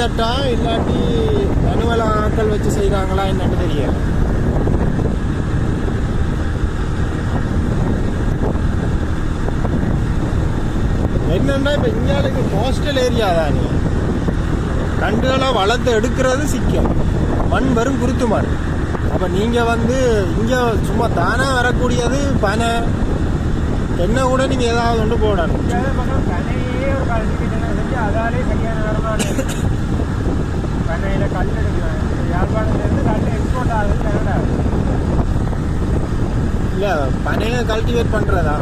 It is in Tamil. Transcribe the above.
தட்டா இல்லாட்டி மேனுவல் ஆட்கள் வச்சு செய்கிறாங்களா என்னன்னு தெரியல. என்னன்னா இப்போ இந்தியாவுக்கு கோஸ்டல் ஏரியா தானே, கண்டுகளை வளர்த்து எடுக்கிறது சிக்கம், மண் வரும் குருத்து மண். அப்போ நீங்கள் வந்து இங்கே சும்மா தானாக வரக்கூடியது பனை என்ன கூட நீங்கள் ஏதாவது ஒன்று போடணும். பனையே ஒரு கல்விக்கிட்ட செஞ்சு அதாலே சரியான வருமானம். பனையில் கல் எடுக்கலாம், யாழ்ப்பாணத்துலேருந்து கல் எக்ஸ்போர்ட் ஆகுது கனடா. இல்லை பனையை கல்டிவேட் பண்ணுறதா